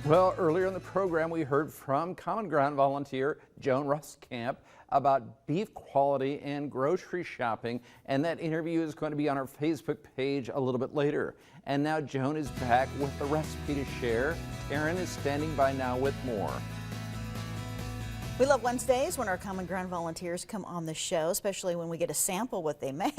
Well, earlier in the program, we heard from CommonGround Volunteer Joan Ruskamp about beef quality and grocery shopping, and that interview is going to be on our Facebook page a little bit later. And now Joan is back with the recipe to share. Taryn is standing by now with more. We love Wednesdays when our CommonGround volunteers come on the show, especially when we get to sample what they make.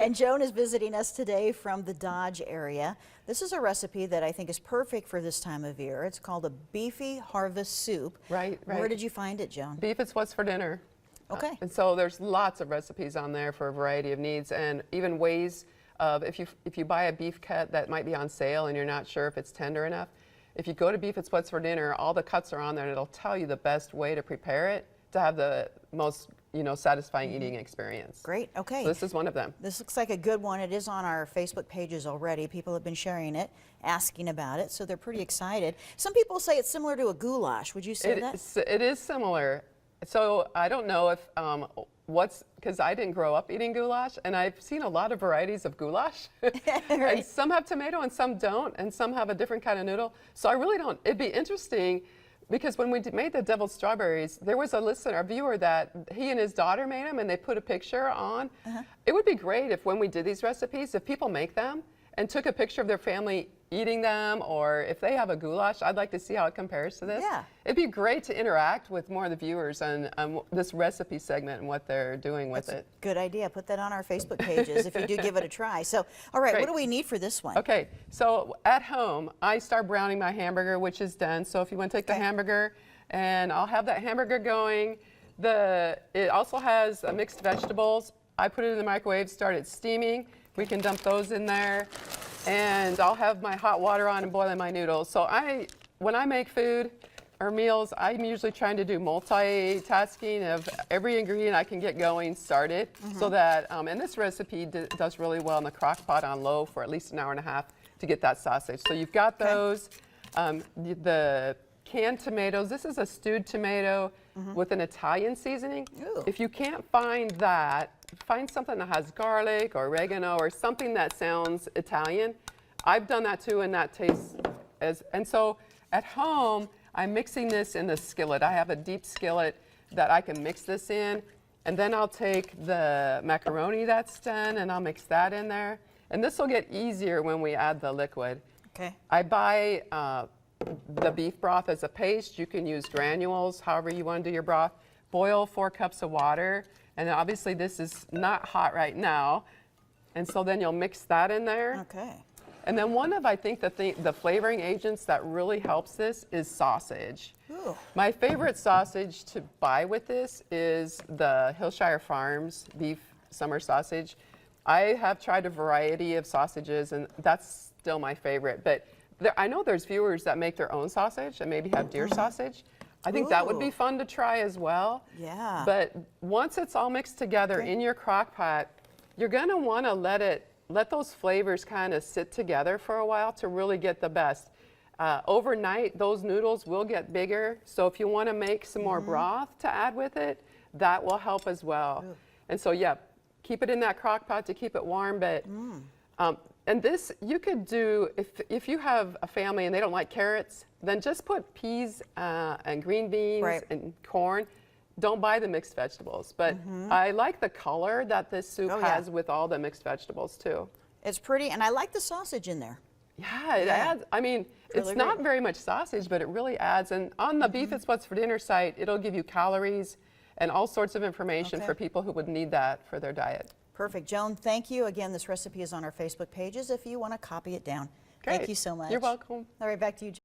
And Joan is visiting us today from the Dodge area. This is a recipe that I think is perfect for this time of year. It's called a Beefy harvest soup. Right. Where did you find it, Joan? Beef is what's for dinner. Okay. And so there's lots of recipes on there for a variety of needs, and even ways of if you buy a beef cut that might be on sale and you're not sure if it's tender enough. If you go to Beef It's What's for Dinner, all the cuts are on there and it'll tell you the best way to prepare it to have the most, satisfying eating experience. Great, okay. So this is one of them. This looks like a good one. It is on our Facebook pages already. People have been sharing it, asking about it, so they're pretty excited. Some people say it's similar to a goulash. Would you say that? It is similar. So I don't know if because I didn't grow up eating goulash, and I've seen a lot of varieties of goulash. Right. And some have tomato and some don't, and some have a different kind of noodle. So I really don't. It'd be interesting because when we made the deviled strawberries, there was a viewer that he and his daughter made them, and they put a picture on. It would be great if when we did these recipes, if people make them and took a picture of their family eating them, or if they have a goulash, I'd like to see how it compares to this. Yeah. It'd be great to interact with more of the viewers on this recipe segment and what they're doing with it. Good idea. Put that on our Facebook pages if you do give it a try. So, all right, Great. what do we need for this one? Okay, so at home, I start browning my hamburger, which is done. So if you want to take the hamburger, and I'll have that hamburger going. It also has mixed vegetables. I put it in the microwave, start it steaming. We can dump those in there. And I'll have my hot water on and boiling my noodles. So when I make food or meals, I'm usually trying to do multitasking of every ingredient I can get going, started, so that, and this recipe does really well in the crock pot on low for at least an hour and a half to get that sausage. So you've got those, the canned tomatoes. This is a stewed tomato with an Italian seasoning. Ooh. If you can't find that, find something that has garlic or oregano or something that sounds Italian. I've done that too, and that tastes and so at home, I'm mixing this in the skillet. I have a deep skillet that I can mix this in, and then I'll take the macaroni that's done and I'll mix that in there. And this will get easier when we add the liquid. Okay. I buy the beef broth as a paste. You can use granules, however you want to do your broth. Boil 4 cups of water. And obviously this is not hot right now. And so then you'll mix that in there. Okay. And then one of, I think, the flavoring agents that really helps this is sausage. Ooh. My favorite sausage to buy with this is the Hillshire Farms beef summer sausage. I have tried a variety of sausages, and that's still my favorite. But I know there's viewers that make their own sausage and maybe have deer sausage. I think that would be fun to try as well. Yeah. But once it's all mixed together in your crock pot, you're going to want to let those flavors kind of sit together for a while to really get the best. Overnight, those noodles will get bigger. So if you want to make some more broth to add with it, that will help as well. And so, yeah, keep it in that crock pot to keep it warm. But and this, you could do, if you have a family and they don't like carrots, then just put peas and green beans and corn. Don't buy the mixed vegetables. But I like the color that this soup has with all the mixed vegetables too. It's pretty, and I like the sausage in there. Yeah, it adds, I mean, it's not very much sausage, but it really adds. And on the Beef It's What's for Dinner site, it'll give you calories and all sorts of information for people who would need that for their diet. Perfect. Joan, thank you. Again, this recipe is on our Facebook pages if you want to copy it down. Great. Thank you so much. You're welcome. All right, back to you, Joan.